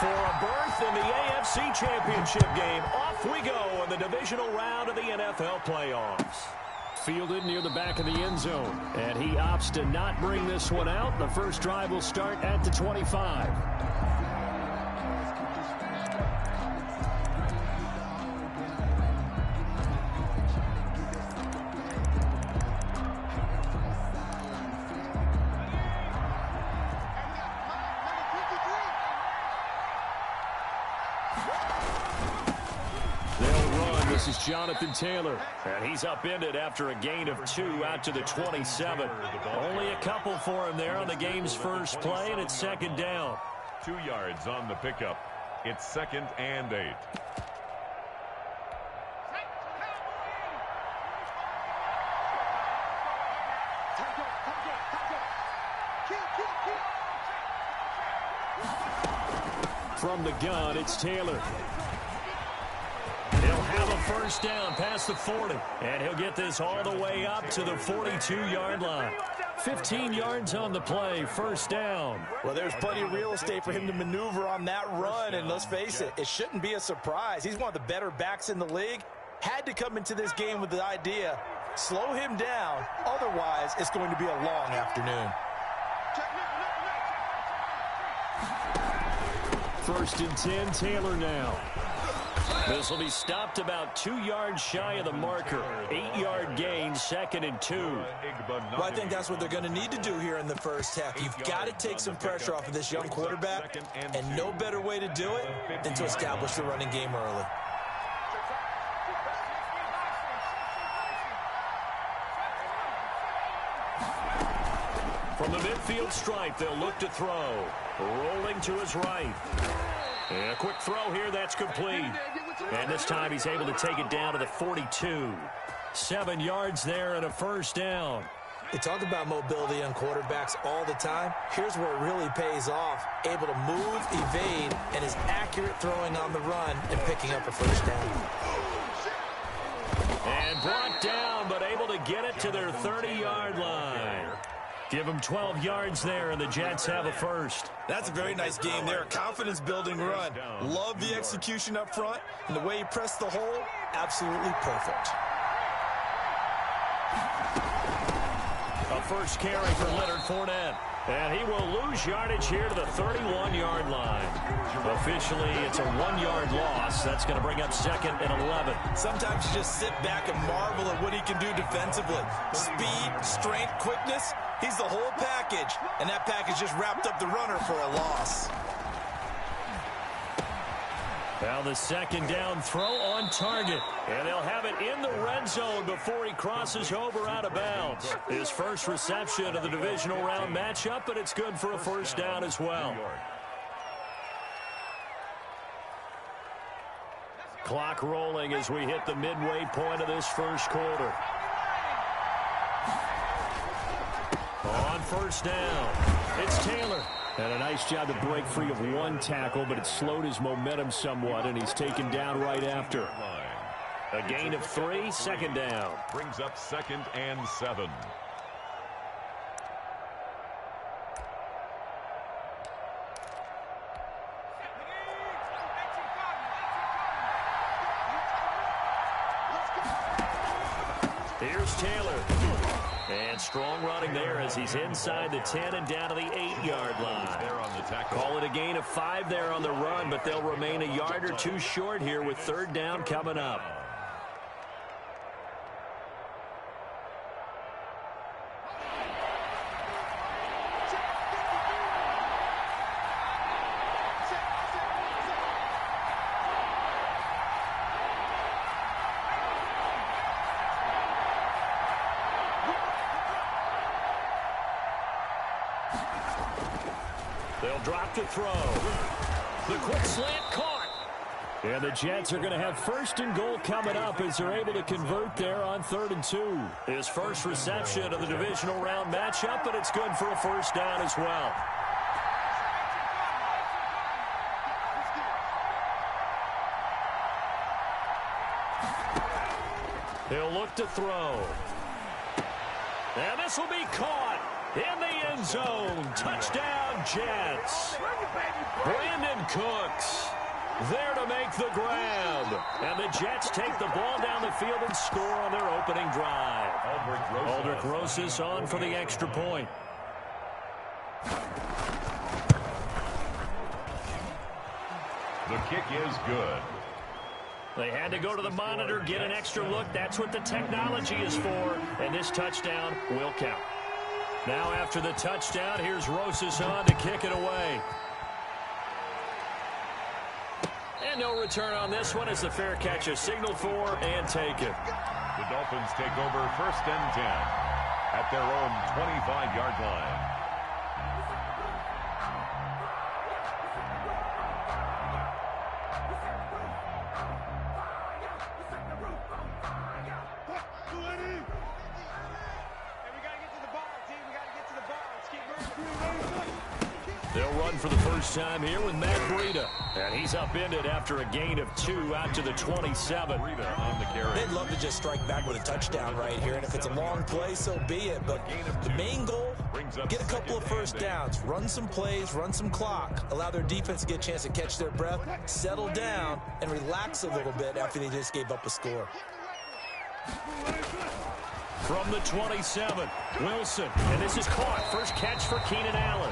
for a berth in the AFC Championship game. Off we go in the divisional round of the NFL playoffs. Fielded near the back of the end zone, and he opts to not bring this one out. The first drive will start at the 25. This is Jonathan Taylor, and he's upended after a gain of 2 out to the 27. Only a couple for him there on the game's first play, and it's second down. 2 yards on the pickup. It's 2nd and 8. From the gun, it's Taylor. He'll have a first down past the 40, and he'll get this all the way up to the 42-yard line. 15 yards on the play, first down. Well, there's plenty of real estate for him to maneuver on that run, and let's face it, it shouldn't be a surprise. He's one of the better backs in the league. Had to come into this game with the idea, slow him down, otherwise it's going to be a long afternoon. First and 10, Taylor now. This will be stopped about 2 yards shy of the marker. 8-yard gain, 2nd and 2. Well, I think that's what they're going to need to do here in the first half. You've got to take some pressure off of this young quarterback, and no better way to do it than to establish the running game early. From the midfield stripe, they'll look to throw. Rolling to his right. And a quick throw here, that's complete. And this time he's able to take it down to the 42. 7 yards there and a first down. We talk about mobility on quarterbacks all the time. Here's where it really pays off. Able to move, evade, and is accurate throwing on the run and picking up a first down. And brought down, but able to get it to their 30-yard line. Give them 12 yards there, and the Jets have a first. That's a very nice game there. A confidence-building run. Love the execution up front, and the way he pressed the hole, absolutely perfect. A first carry for Leonard Fournette. And he will lose yardage here to the 31-yard line. Officially, it's a 1-yard loss. That's going to bring up 2nd and 11. Sometimes you just sit back and marvel at what he can do defensively. Speed, strength, quickness. He's the whole package. And that package just wrapped up the runner for a loss. Now the second down throw on target. And they'll have it in the red zone before he crosses over out of bounds. His first reception of the divisional round matchup, but it's good for a first down as well. Clock rolling as we hit the midway point of this first quarter. On first down, it's Taylor. And a nice job to break free of one tackle, but it slowed his momentum somewhat, and he's taken down right after. A gain of 3, second down. Brings up 2nd and 7. Here's Taylor. And strong running there as he's inside the 10 and down to the 8-yard line. Call it a gain of 5 there on the run, but they'll remain a yard or 2 short here with third down coming up. They'll drop to throw. The quick slant caught. And the Jets are going to have first and goal coming up as they're able to convert there on 3rd and 2. His first reception of the divisional round matchup, but it's good for a first down as well. He'll look to throw. And this will be caught in the end end zone. Touchdown, Jets. Brandon Cooks there to make the grab. And the Jets take the ball down the field and score on their opening drive. Aldrich Rosas on for the extra point. The kick is good. They had to go to the monitor, get an extra look. That's what the technology is for. And this touchdown will count. Now after the touchdown, here's Rosas on to kick it away. And no return on this one as the fair catch is signaled for and taken. The Dolphins take over 1st and 10 at their own 25-yard line. They'll run for the first time here with Matt Breida. And he's upended after a gain of 2 out to the 27. Breida on the carry. They'd love to just strike back with a touchdown right here. And if it's a long play, so be it. But the main goal, get a couple of first downs. Run some plays, run some clock. Allow their defense to get a chance to catch their breath, settle down, and relax a little bit after they just gave up a score. From the 27, Wilson. And this is caught. First catch for Keenan Allen.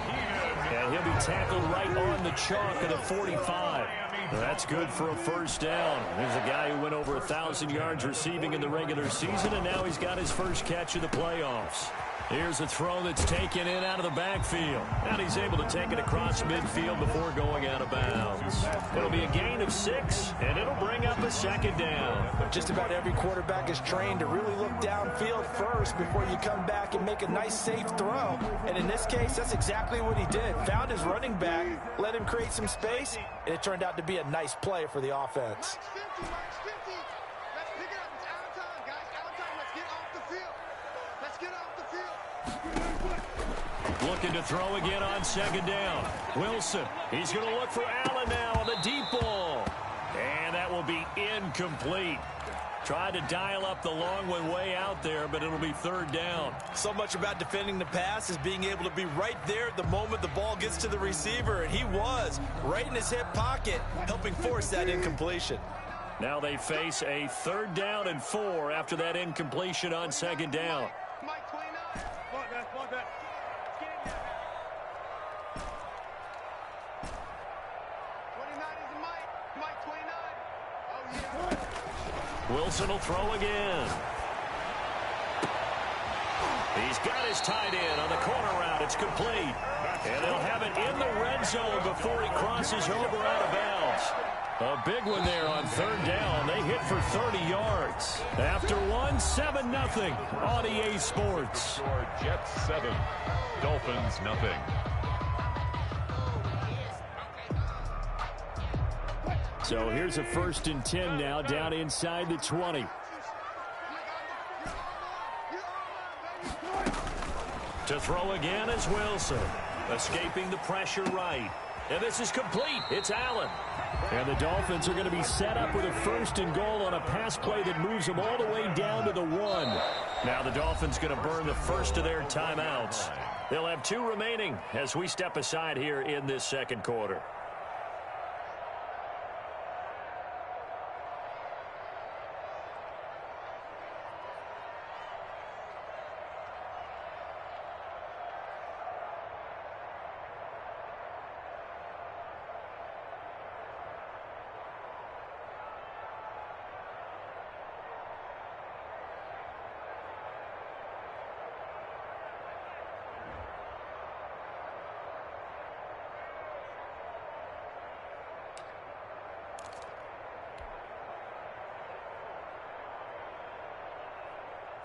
And he'll be tackled right on the chalk of the 45. That's good for a first down. There's a guy who went over 1,000 yards receiving in the regular season, and now he's got his first catch of the playoffs. Here's a throw that's taken in out of the backfield. And he's able to take it across midfield before going out of bounds. It'll be a gain of 6, and it'll bring up a second down. Just about every quarterback is trained to really look downfield first before you come back and make a nice, safe throw. And in this case, that's exactly what he did. Found his running back, let him create some space, and it turned out to be a nice play for the offense. Looking to throw again on second down. Wilson, he's going to look for Allen now on the deep ball. And that will be incomplete. Tried to dial up the long one way out there, but it'll be third down. So much about defending the pass is being able to be right there at the moment the ball gets to the receiver. And he was right in his hip pocket, helping force that incompletion. Now they face a 3rd down and 4 after that incompletion on second down. Wilson will throw again. He's got his tight end on the corner route. It's complete. And they'll have it in the red zone before he crosses over out of bounds. A big one there on 3rd down. They hit for 30 yards. After one, 7-0 on EA Sports. Jets 7, Dolphins nothing. So here's a 1st and 10 now down inside the 20. To throw again is Wilson. Escaping the pressure right. And this is complete. It's Allen. And the Dolphins are going to be set up with a 1st and goal on a pass play that moves them all the way down to the 1. Now the Dolphins going to burn the first of their timeouts. They'll have 2 remaining as we step aside here in this second quarter.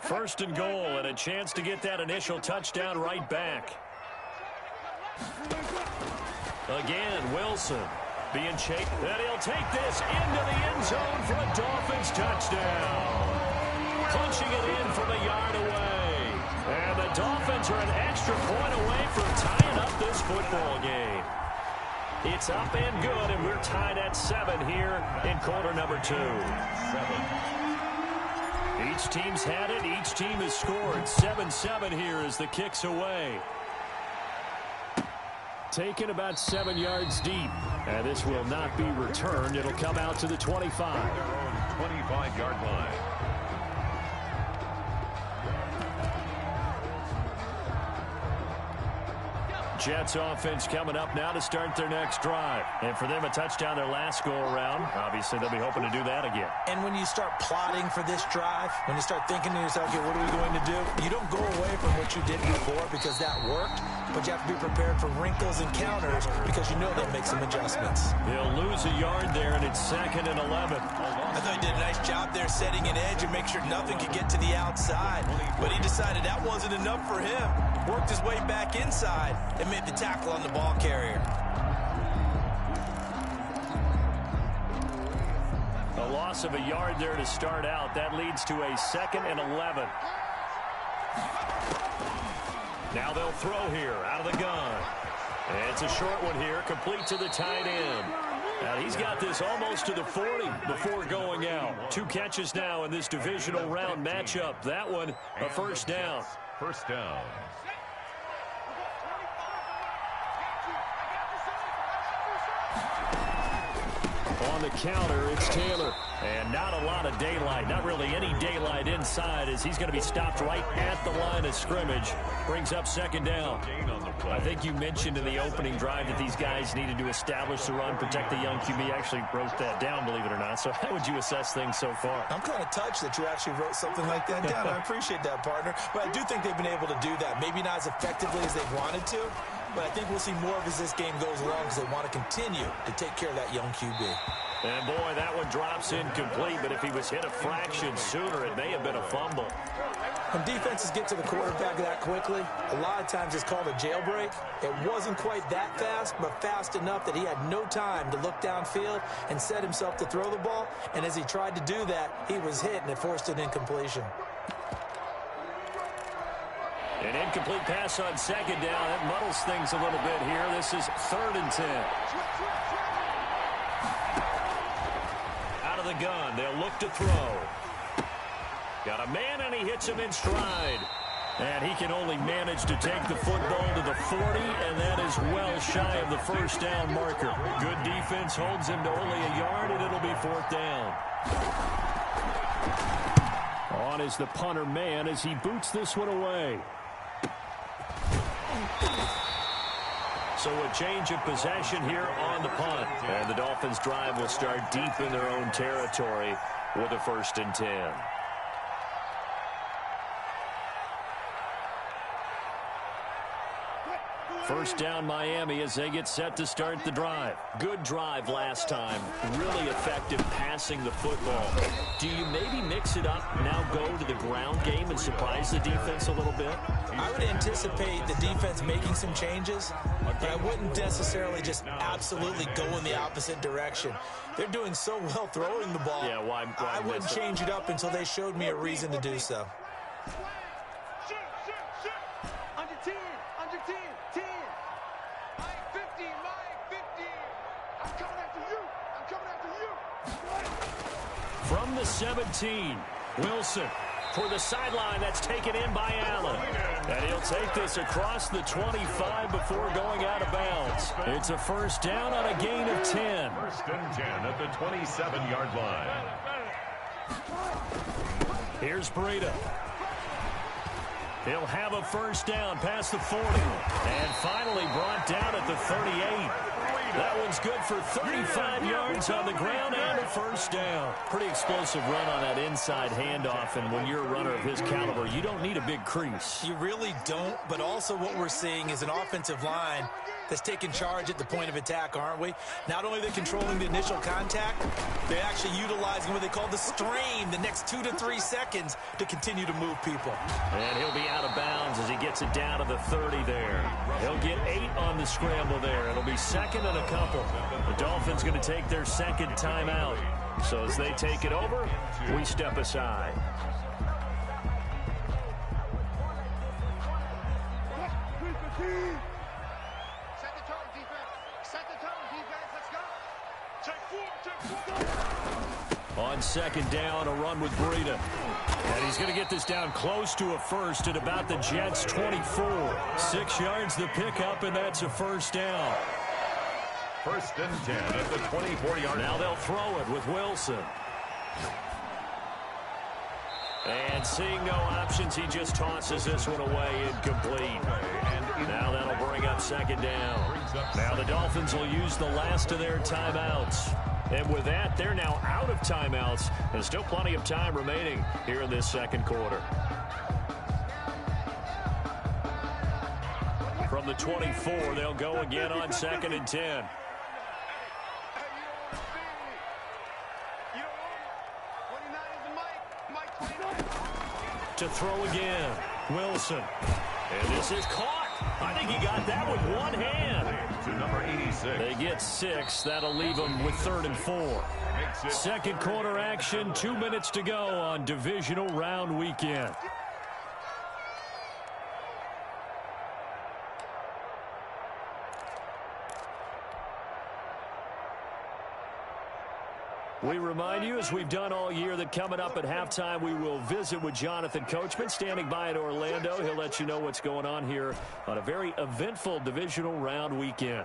First and goal, and a chance to get that initial touchdown right back. Again, Wilson being chased, and he'll take this into the end zone for a Dolphins touchdown. Punching it in from a yard away. And the Dolphins are an extra point away from tying up this football game. It's up and good, and we're tied at 7 here in quarter number 2. 7. Each team's had it. Each team has scored. 7-7 here as the kick's away. Taken about 7 yards deep. And this will not be returned. It'll come out to the 25. Their own 25-yard line. Jets offense coming up now to start their next drive. And for them, a touchdown their last go-around. Obviously, they'll be hoping to do that again. And when you start plotting for this drive, when you start thinking to yourself, okay, what are we going to do? You don't go away from what you did before because that worked, but you have to be prepared for wrinkles and counters because you know they'll make some adjustments. He'll lose a yard there, and it's 2nd and 11. I thought he did a nice job there setting an edge and make sure nothing could get to the outside. But he decided that wasn't enough for him. Worked his way back inside and made the tackle on the ball carrier. A loss of a yard there to start out. That leads to a 2nd and 11. Now they'll throw here out of the gun. And it's a short one here, complete to the tight end. Now he's got this almost to the 40 before going out. 2 catches now in this divisional round matchup. That one, a first down. First down. On the counter, it's Taylor. And not a lot of daylight, not really any daylight inside as he's going to be stopped right at the line of scrimmage. Brings up 2nd down. I think you mentioned in the opening drive that these guys needed to establish the run, protect the young QB. Actually wrote that down, believe it or not. So how would you assess things so far? I'm kind of touched that you actually wrote something like that down. I appreciate that, partner. But I do think they've been able to do that. Maybe not as effectively as they wanted to, but I think we'll see more of as this game goes along because they want to continue to take care of that young QB. And boy, that one drops incomplete, but if he was hit a fraction sooner, it may have been a fumble. When defenses get to the quarterback that quickly, a lot of times it's called a jailbreak. It wasn't quite that fast, but fast enough that he had no time to look downfield and set himself to throw the ball. And as he tried to do that, he was hit, and it forced an incompletion. An incomplete pass on 2nd down. That muddles things a little bit here. This is 3rd and 10. Out of the gun. They'll look to throw. Got a man, and he hits him in stride. And he can only manage to take the football to the 40, and that is well shy of the first down marker. Good defense holds him to only a yard, and it'll be 4th down. On is the punter man as he boots this one away. So a change of possession here on the punt. And the Dolphins' drive will start deep in their own territory with a 1st and 10. First down Miami as they get set to start the drive. Good drive last time. Really effective passing the football. Do you maybe mix it up, now go to the ground game and surprise the defense a little bit? I would anticipate the defense making some changes, but I wouldn't necessarily just absolutely go in the opposite direction. They're doing so well throwing the ball. Yeah, why I wouldn't change it up until they showed me a reason to do so. Under 10, 10. Mike 50, Mike 50. I'm coming after you. From the 17, Wilson for the sideline. That's taken in by Allen. And he'll take this across the 25 before going out of bounds. It's a first down on a gain of 10. 1st and 10 at the 27-yard line. Here's Breida. He'll have a first down past the 40. And finally brought down at the 38. That one's good for 35 yards on the ground and a first down. Pretty explosive run on that inside handoff, and when you're a runner of his caliber, you don't need a big crease. You really don't, but also what we're seeing is an offensive line that's taking charge at the point of attack, aren't we? Not only are they controlling the initial contact, they're actually utilizing what they call the strain, the next 2 to 3 seconds to continue to move people. And he'll be out of bounds as he gets it down to the 30 there. He'll get 8 on the scramble there. It'll be 2nd and a couple. The Dolphins going to take their 2nd timeout. So as they take it over, we step aside. On second down, a run with Breida. And he's going to get this down close to a first at about the Jets' 24. 6 yards the pickup, and that's a first down. First and 10 at the 24-yard. Now they'll throw it with Wilson. And seeing no options, he just tosses this one away, incomplete. Now that'll bring up second down. Now the Dolphins will use the last of their timeouts. And with that, they're now out of timeouts. There's still plenty of time remaining here in this second quarter. From the 24, they'll go again on second and 10. To throw again, Wilson. And this is caught. I think he got that with one hand. To number 86. They get 6. That'll leave them with 3rd and 4. Second quarter action, 2 minutes to go on divisional round weekend. We remind you, as we've done all year, that coming up at halftime, we will visit with Jonathan Coachman, standing by in Orlando. He'll let you know what's going on here on a very eventful divisional round weekend.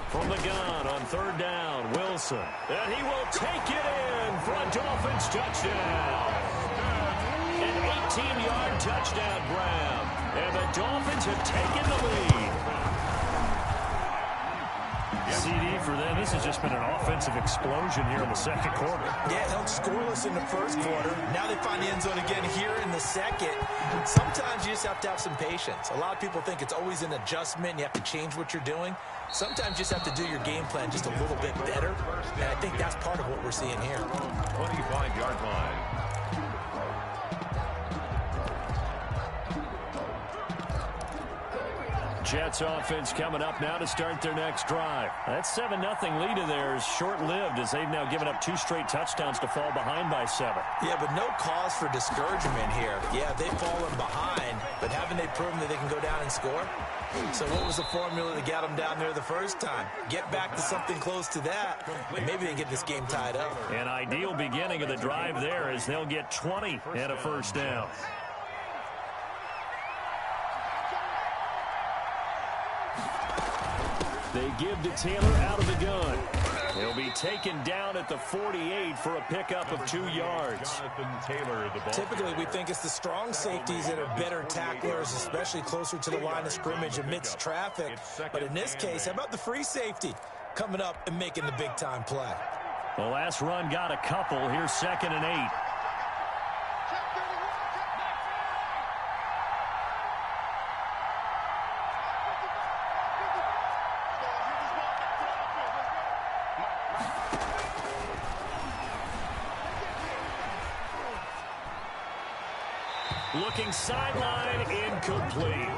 From the gun on third down, Wilson. And he will take it in for a Dolphins touchdown. An 18-yard touchdown grab. And the Dolphins have taken the lead. CD for them. This has just been an offensive explosion here in the second quarter. Yeah, held scoreless in the first quarter. Now they find the end zone again here in the second. Sometimes you just have to have some patience. A lot of people think it's always an adjustment. You have to change what you're doing. Sometimes you just have to do your game plan just a little bit better. And I think that's part of what we're seeing here. 25-yard line. Jets offense coming up now to start their next drive. That 7-0 lead of theirs short-lived as they've now given up 2 straight touchdowns to fall behind by 7. Yeah, but no cause for discouragement here. Yeah, they've fallen behind, but haven't they proven that they can go down and score? So what was the formula that got them down there the first time? Get back to something close to that, and maybe they get this game tied up. An ideal beginning of the drive there as they'll get 20 and a first down. They give to Taylor out of the gun. He'll be taken down at the 48 for a pickup of 2 yards. Jonathan Taylor, the ball. Typically, we think it's the strong safeties that are better tacklers, especially closer to the line of scrimmage amidst traffic. But in this case, how about the free safety coming up and making the big-time play? The last run got a couple. Here's 2nd and 8. Looking sideline, incomplete.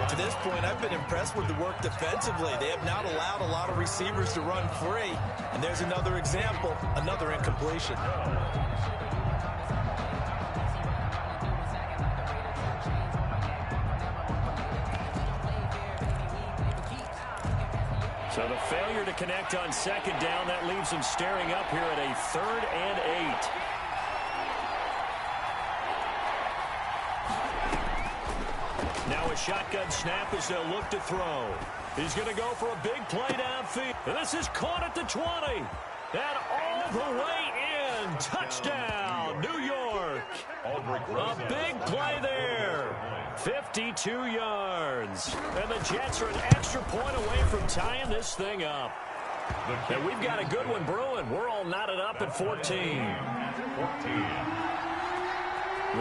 To this point, I've been impressed with the work defensively. They have not allowed a lot of receivers to run free. And there's another example, another incompletion. So the failure to connect on second down, that leaves them staring up here at a 3rd and 8. Now a shotgun snap as they'll look to throw. He's going to go for a big play downfield. And this is caught at the 20. And all the way in. Touchdown, New York. A big play there. 52 yards. And the Jets are an extra point away from tying this thing up. And we've got a good one brewing. We're all knotted up at 14.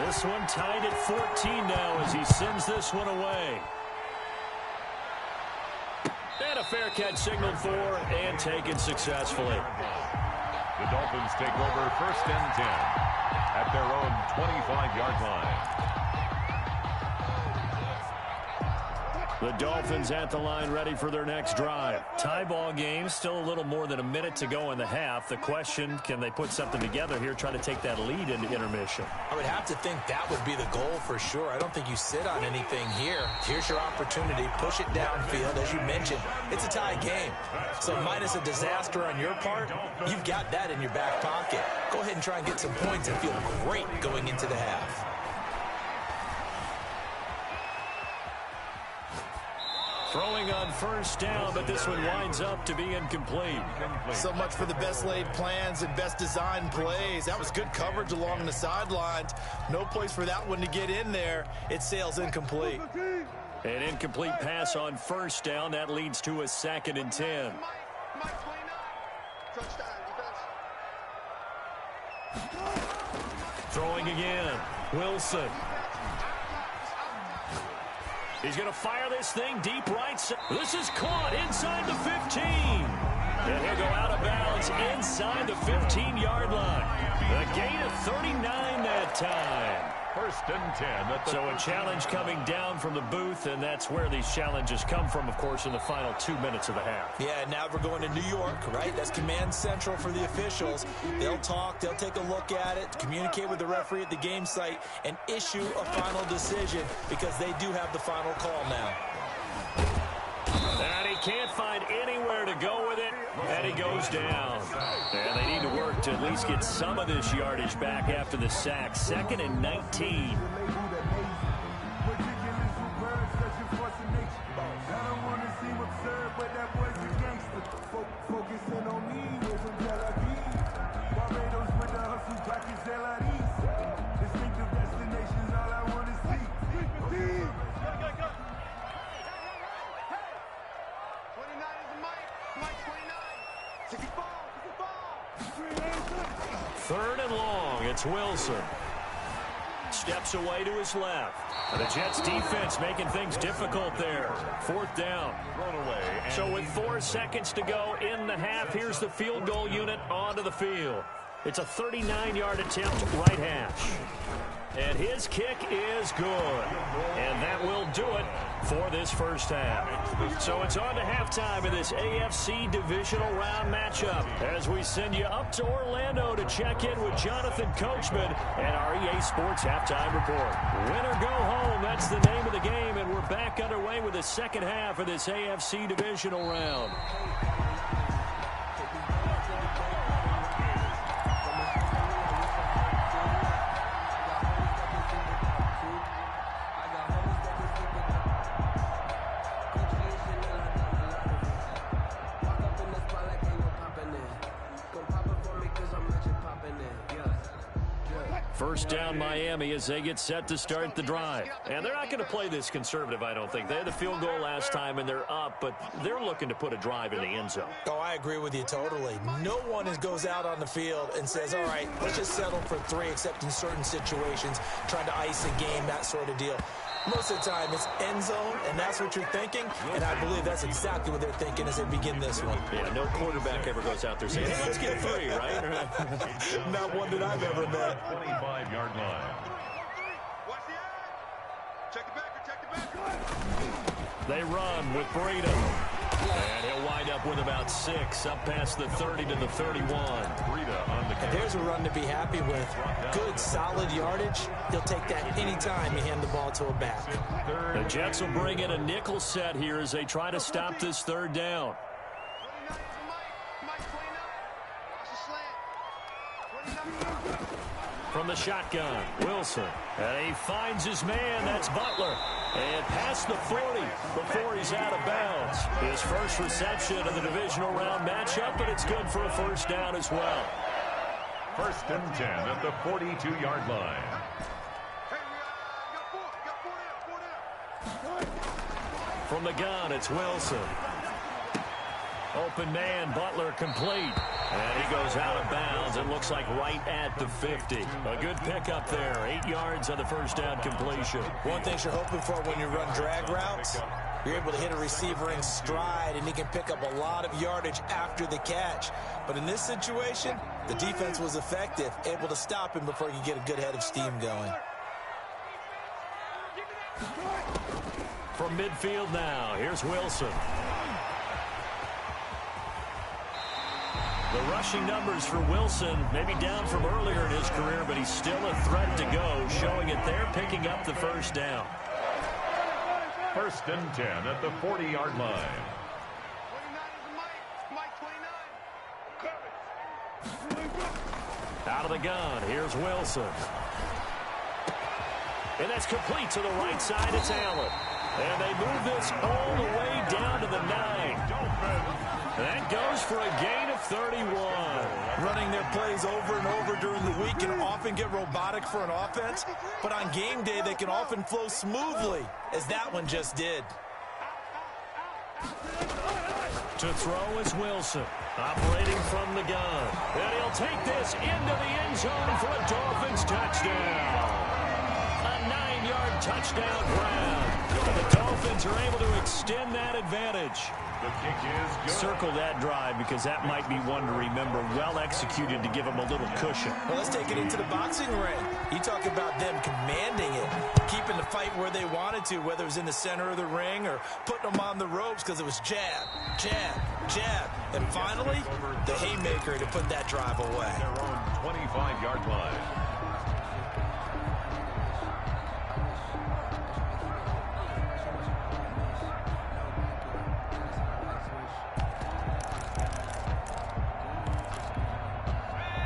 This one tied at 14 now as he sends this one away. And a fair catch signaled for and taken successfully. The Dolphins take over 1st and 10 at their own 25-yard line. The Dolphins at the line ready for their next drive. Tie ball game, still a little more than a minute to go in the half. The question, can they put something together here, try to take that lead into intermission? I would have to think that would be the goal for sure. I don't think you sit on anything here. Here's your opportunity. Push it downfield. As you mentioned, it's a tie game. So minus a disaster on your part, you've got that in your back pocket. Go ahead and try and get some points and feel great going into the half. Throwing on first down, but this one winds up to be incomplete. So much for the best laid plans and best designed plays. That was good coverage along the sidelines. No place for that one to get in there. It sails incomplete. An incomplete pass on first down. That leads to a 2nd and 10. Throwing again. Wilson. He's going to fire this thing deep right. This is caught inside the 15. And he'll go out of bounds inside the 15-yard line. A gain of 39 that time. 1st and 10. So a challenge coming down from the booth, and that's where these challenges come from, of course, in the final 2 minutes of the half. Yeah, now we're going to New York, right? That's command central for the officials. They'll talk, they'll take a look at it, communicate with the referee at the game site, and issue a final decision because they do have the final call now. And he can't find anywhere to go with it, and he goes down. And they need to work to at least get some of this yardage back after the sack. 2nd and 19. Third and long. It's Wilson. Steps away to his left. The Jets defense making things difficult there. 4th down. So with 4 seconds to go in the half, here's the field goal unit onto the field. It's a 39-yard attempt, right hash. And his kick is good. And that will do it for this first half. So it's on to halftime in this AFC divisional round matchup as we send you up to Orlando to check in with Jonathan Coachman and our EA Sports Halftime Report. Win or go home, that's the name of the game, and we're back underway with the second half of this AFC divisional round. First down Miami as they get set to start the drive. And they're not going to play this conservative, I don't think. They had the field goal last time, and they're up, but they're looking to put a drive in the end zone. Oh, I agree with you totally. No one goes out on the field and says, all right, let's just settle for 3, except in certain situations, trying to ice a game, that sort of deal. Most of the time, it's end zone, and that's what you're thinking, and I believe that's exactly what they're thinking as they begin this one. Yeah, no quarterback ever goes out there saying, hey, let's get 3, right? Not one that I've ever met. 25-yard line. Watch the eye. Check the back. They run with Breida. And he'll wind up with about 6, up past the 30 to the 31. Breida on the And there's a run to be happy with. Good, solid yardage. He'll take that any time you hand the ball to a back. The Jets will bring in a nickel set here as they try to stop this 3rd down. 29 is Mike. Watch the slant. From the shotgun, Wilson. And he finds his man. That's Butler. And past the 40 before he's out of bounds. His first reception of the divisional round matchup, but it's good for a first down as well. 1st and 10 at the 42-yard line. Hey, we got 4 down. From the gun, it's Wilson. Open man, Butler complete. And he goes out of bounds. It looks like right at the 50. A good pickup there. 8 yards on the first down completion. One thing you're hoping for when you run drag routes, you're able to hit a receiver in stride, and he can pick up a lot of yardage after the catch. But in this situation, the defense was effective, able to stop him before he could get a good head of steam going. From midfield now, here's Wilson. The rushing numbers for Wilson maybe down from earlier in his career, but he's still a threat to go, showing it there, picking up the first down. 1st and 10 at the 40-yard line. Out of the gun, here's Wilson. And that's complete to the right side. It's Allen. And they move this all the way down to the 9. That goes for a gain of 31. Running their plays over and over during the week can often get robotic for an offense, but on game day they can often flow smoothly, as that one just did. To throw is Wilson, operating from the gun. And he'll take this into the end zone for a Dolphins touchdown. A 9-yard touchdown grab. The Dolphins are able to extend that advantage. The kick is good. Circle that drive because that might be one to remember. Well executed to give them a little cushion. Well, let's take it into the boxing ring. You talk about them commanding it, keeping the fight where they wanted to, whether it was in the center of the ring or putting them on the ropes because it was jab, jab, jab. And finally, the haymaker to put that drive away. Their own 25-yard line.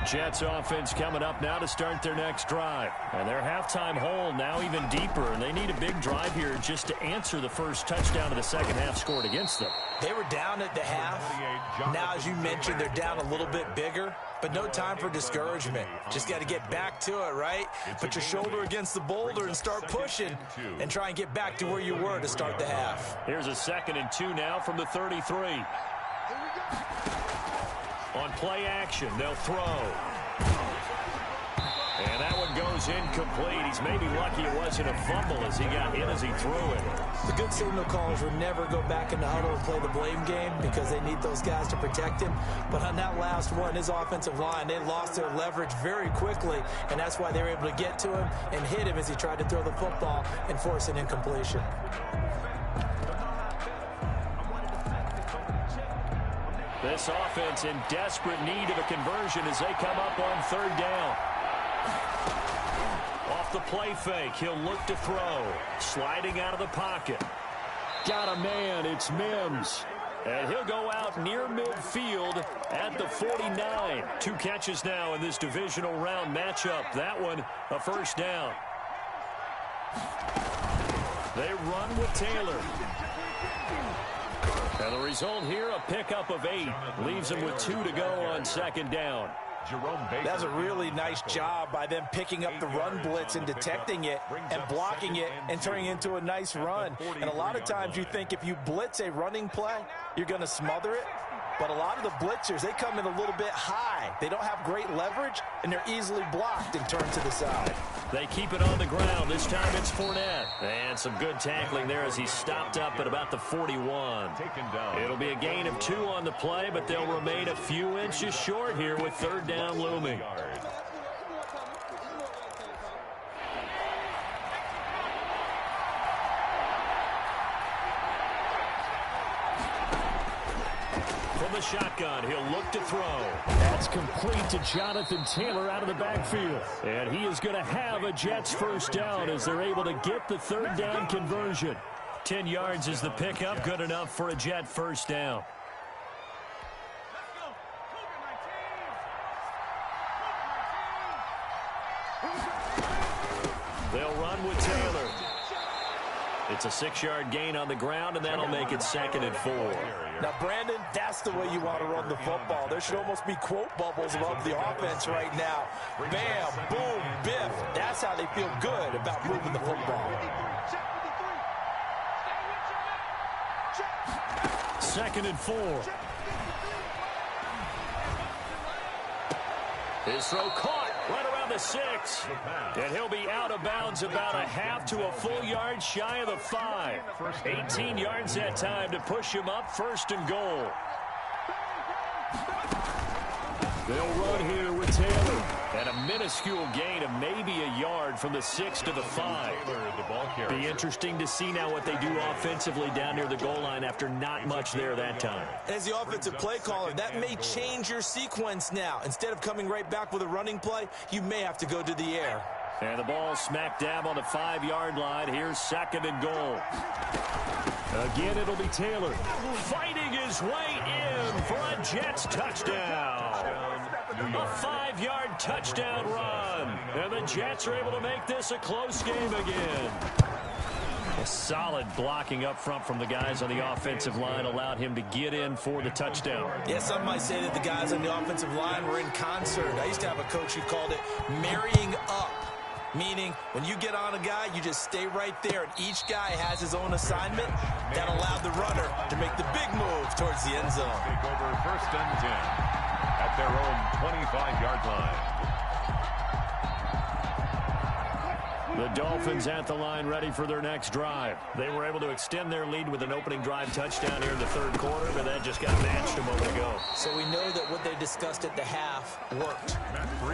Jets offense coming up now to start their next drive. And their halftime hole now even deeper, and they need a big drive here just to answer the first touchdown of the second half scored against them. They were down at the half. Now, as you mentioned, they're down a little bit bigger, but no time for discouragement. Just got to get back to it, right? Put your shoulder against the boulder and start pushing and try and get back to where you were to start the half. Here's a 2nd and 2 now from the 33. On play action, they'll throw. And that one goes incomplete. He's maybe lucky it wasn't a fumble as he got hit as he threw it. The good signal callers would never go back in the huddle and play the blame game because they need those guys to protect him. But on that last one, his offensive line, they lost their leverage very quickly, and that's why they were able to get to him and hit him as he tried to throw the football and force an incompletion. This offense in desperate need of a conversion as they come up on 3rd down. Off the play fake, he'll look to throw. Sliding out of the pocket. Got a man, it's Mims. And he'll go out near midfield at the 49. 2 catches now in this divisional round matchup. That one, a first down. They run with Taylor. And the result here, a pickup of 8. Leaves them with 2 to go on 2nd down. That's a really nice job by them picking up the run blitz and detecting it and blocking it and turning it into a nice run. And a lot of times you think if you blitz a running play, you're going to smother it. But a lot of the blitzers, they come in a little bit high. They don't have great leverage, and they're easily blocked and turned to the side. They keep it on the ground. This time it's Fournette. And some good tackling there as he stopped up at about the 41. It'll be a gain of 2 on the play, but they'll remain a few inches short here with 3rd down looming. From the shotgun, he'll look to throw. That's complete to Jonathan Taylor out of the backfield. And he is going to have a Jets first down as they're able to get the 3rd down conversion. 10 yards is the pickup, good enough for a Jet first down. They'll run with Taylor. It's a 6-yard gain on the ground, and that'll make it 2nd and 4. Now, Brandon, that's the way you want to run the football. There should almost be quote bubbles above the offense right now. Bam, boom, biff. That's how they feel good about moving the football. 2nd and 4. His throw caught right around the 6. And he'll be out of bounds about a half to a full yard shy of the 5. 18 yards that time to push him up 1st and goal. They'll run here with Taylor. And a minuscule gain of maybe a yard from the 6 to the 5. Be interesting to see now what they do offensively down near the goal line after not much there that time. As the offensive play caller, that may change your sequence now. Instead of coming right back with a running play, you may have to go to the air. And the ball smack dab on the 5-yard line. Here's 2nd and goal. Again, it'll be Taylor fighting his way in for a Jets touchdown. A 5-yard touchdown run. And the Jets are able to make this a close game again. A solid blocking up front from the guys on the offensive line allowed him to get in for the touchdown. Yeah, some might say that the guys on the offensive line were in concert. I used to have a coach who called it marrying up. Meaning, when you get on a guy, you just stay right there, and each guy has his own assignment. That allowed the runner to make the big move towards the end zone. Take over 1st and 10 at their own 25-yard line. The Dolphins at the line ready for their next drive. They were able to extend their lead with an opening drive touchdown here in the 3rd quarter, but that just got matched a moment ago. So we know that what they discussed at the half worked.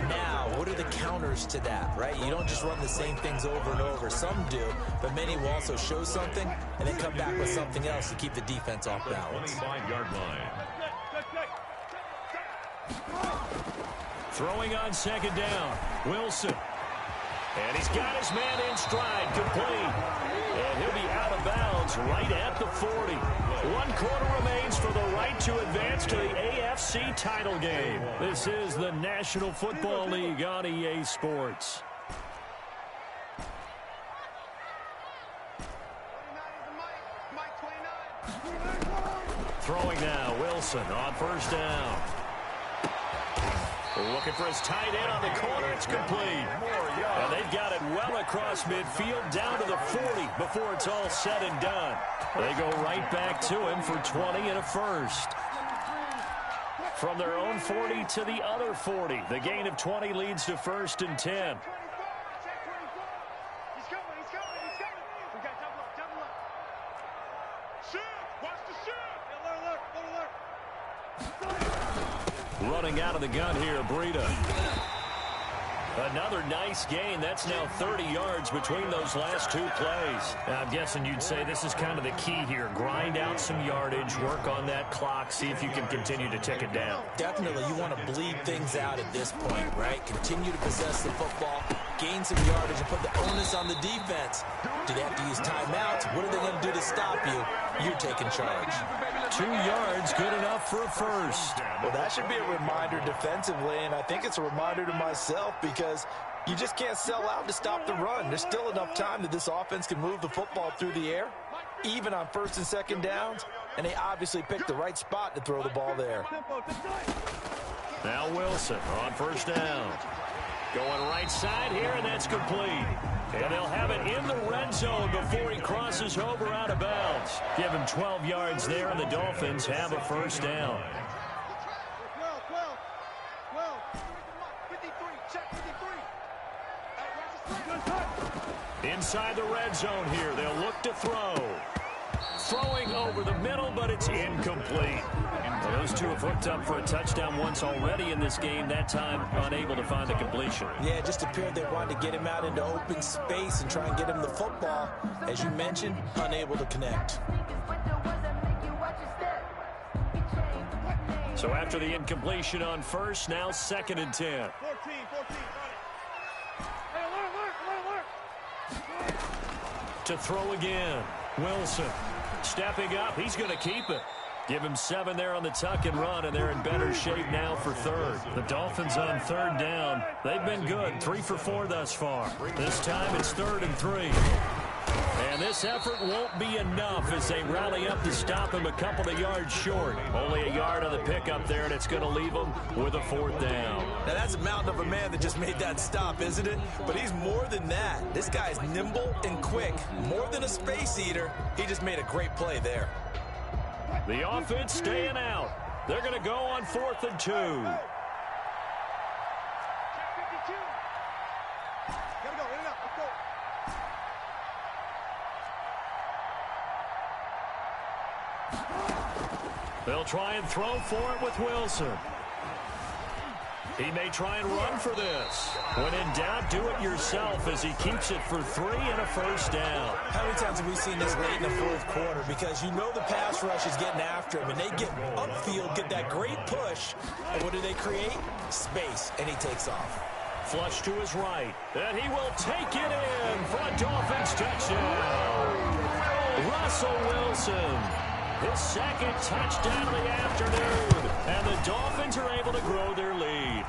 Now, what are the counters to that, right? You don't just run the same things over and over. Some do, but many will also show something and then come back with something else to keep the defense off balance. 25-yard line. Throwing on 2nd down, Wilson. And he's got his man in stride, complete. And he'll be out of bounds right at the 40. 1 quarter remains for the right to advance to the AFC title game. This is the National Football League on EA Sports. Throwing now, Wilson on 1st down. Looking for his tight end on the corner. It's complete. And they've got it well across midfield down to the 40 before it's all said and done. They go right back to him for 20 and a 1st. From their own 40 to the other 40. The gain of 20 leads to 1st and 10. Running out of the gun here, Breida. Another nice gain. That's now 30 yards between those last 2 plays. Now, I'm guessing you'd say this is kind of the key here. Grind out some yardage, work on that clock, see if you can continue to tick it down. Definitely, you want to bleed things out at this point, right? Continue to possess the football, gain some yardage, and put the onus on the defense. Do they have to use timeouts? What are they going to do to stop you? You're taking charge. 2 yards, good enough for a 1st. Well, that should be a reminder defensively, and I think it's a reminder to myself because you just can't sell out to stop the run. There's still enough time that this offense can move the football through the air, even on 1st and 2nd downs, and they obviously picked the right spot to throw the ball there. Now Wilson on 1st down. Going right side here, and that's complete. And they'll have it in the red zone before he crosses over out of bounds. Give him 12 yards there, and the Dolphins have a 1st down. Inside the red zone here, they'll look to throw. Throwing over the middle, but it's incomplete. Well, those two have hooked up for a touchdown once already in this game, that time unable to find the completion. Yeah, it just appeared they wanted to get him out into open space and try and get him the football. As you mentioned, unable to connect. So after the incompletion on 1st, now 2nd and 10. 14. To throw again, Wilson stepping up. He's going to keep it. Give him 7 there on the tuck and run, and they're in better shape now for 3rd. The Dolphins on 3rd down. They've been good, 3 for 4 thus far. This time it's 3rd and 3. And this effort won't be enough as they rally up to stop him a couple of yards short. Only a yard on the pickup there, and it's going to leave him with a 4th down. Now, that's a mountain of a man that just made that stop, isn't it? But he's more than that. This guy's nimble and quick. More than a space eater. He just made a great play there. The offense staying out. They're going to go on 4th and 2. They'll try and throw for it with Wilson. He may try and run for this. When in doubt, do it yourself as he keeps it for 3 and a first down. How many times have we seen this late in the fourth quarter? Because you know the pass rush is getting after him, and they get upfield, get that great push, and what do they create? Space, and he takes off. Flush to his right, and he will take it in for a Dolphins touchdown. Russell Wilson, his second touchdown of the afternoon, and the Dolphins are able to grow their lead.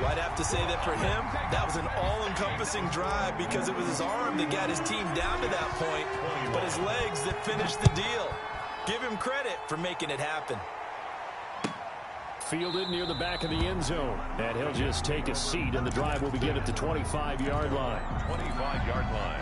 I'd have to say that for him, that was an all-encompassing drive because it was his arm that got his team down to that point, but his legs that finished the deal. Give him credit for making it happen. Fielded near the back of the end zone, and he'll just take a seat, and the drive will begin at the 25-yard line. 25-yard line.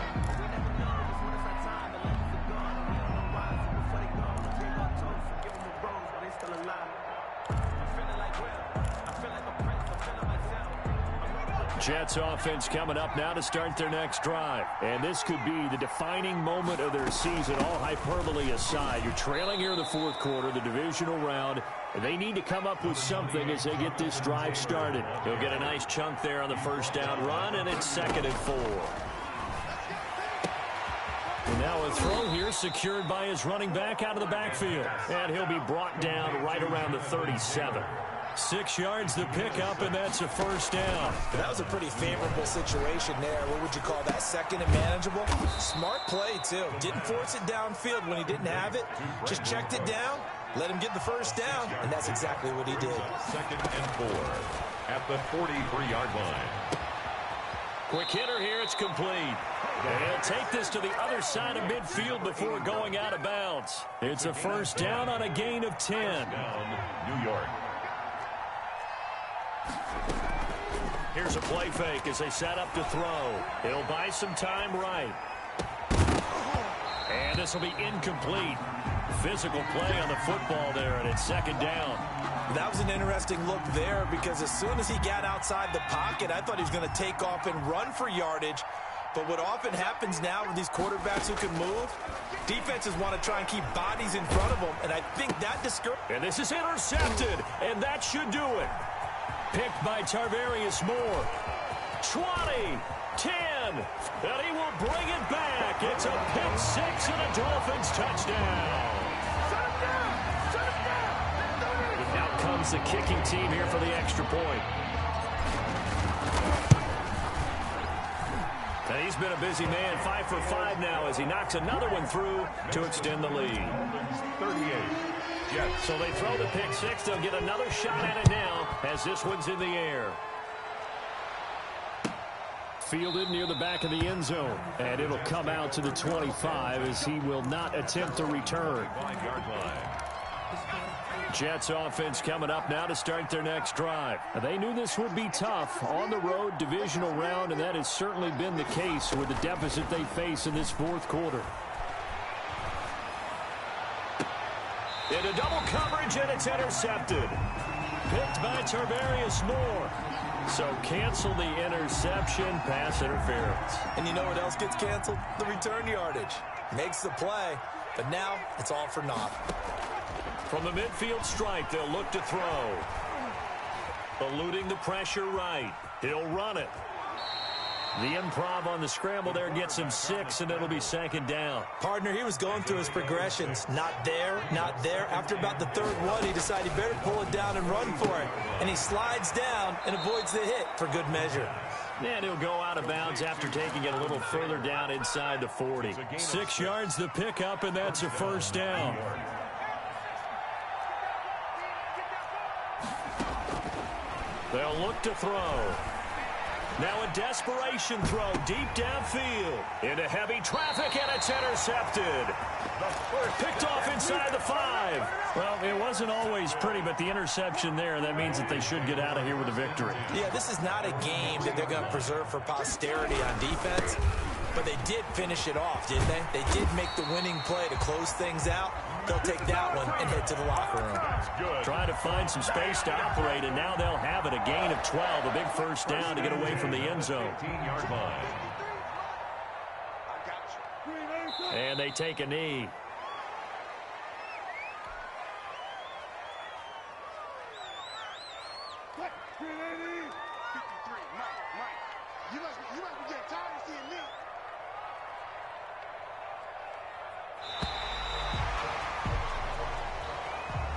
Jets offense coming up now to start their next drive. And this could be the defining moment of their season, all hyperbole aside. You're trailing here in the fourth quarter, the divisional round, and they need to come up with something as they get this drive started. He'll get a nice chunk there on the first down run, and it's 2nd and 4. And now a throw here secured by his running back out of the backfield. And he'll be brought down right around the 37. 6 yards the pickup, and that's a first down. That was a pretty favorable situation there. What would you call that? Second and manageable? Smart play, too. Didn't force it downfield when he didn't have it. Just checked it down, let him get the first down, and that's exactly what he did. 2nd and 4 at the 43-yard line. Quick hitter here, it's complete. And take this to the other side of midfield before going out of bounds. It's a first down on a gain of 10. Down, New York. Here's a play fake as they set up to throw. He'll buy some time right. And this will be incomplete. Physical play on the football there, and it's 2nd down. That was an interesting look there because as soon as he got outside the pocket, I thought he was going to take off and run for yardage. But what often happens now with these quarterbacks who can move, defenses want to try and keep bodies in front of them, and I think that discourages. And this is intercepted, and that should do it. Picked by Tarvarius Moore. 20, 10, and he will bring it back. It's a pick six and a Dolphins touchdown. Out comes the kicking team here for the extra point. And he's been a busy man, 5 for 5 now as he knocks another one through to extend the lead. 38. Jets. So they throw the pick six. They'll get another shot at it now as this one's in the air. Fielded near the back of the end zone. And it'll come out to the 25 as he will not attempt to return. 5-yard line. Jets offense coming up now to start their next drive. They knew this would be tough on the road divisional round, and that has certainly been the case with the deficit they face in this fourth quarter. Into double coverage, and it's intercepted. Picked by Tarvarius Moore. So cancel the interception, pass interference. And you know what else gets canceled? The return yardage. Makes the play, but now it's all for naught. From the midfield stripe, they'll look to throw. Eluding the pressure right. He'll run it. The improv on the scramble there gets him 6, and it'll be 2nd down. Partner, he was going through his progressions. Not there, not there. After about the third one, he decided he better pull it down and run for it. And he slides down and avoids the hit for good measure. And he'll go out of bounds after taking it a little further down inside the 40. 6 yards the pickup, and that's a first down. They'll look to throw. Now a desperation throw deep downfield. Into heavy traffic, and it's intercepted. Picked off inside the 5. Well, it wasn't always pretty, but the interception there, that means that they should get out of here with a victory. Yeah, this is not a game that they're going to preserve for posterity on defense, but they did finish it off, didn't they? They did make the winning play to close things out. They'll take that one and head to the locker room. Trying to find some space to operate, and now they'll have it. A gain of 12, a big first down to get away from the end zone. 18-yard line. And they take a knee. 53, Mike. You must be getting tired of seeing me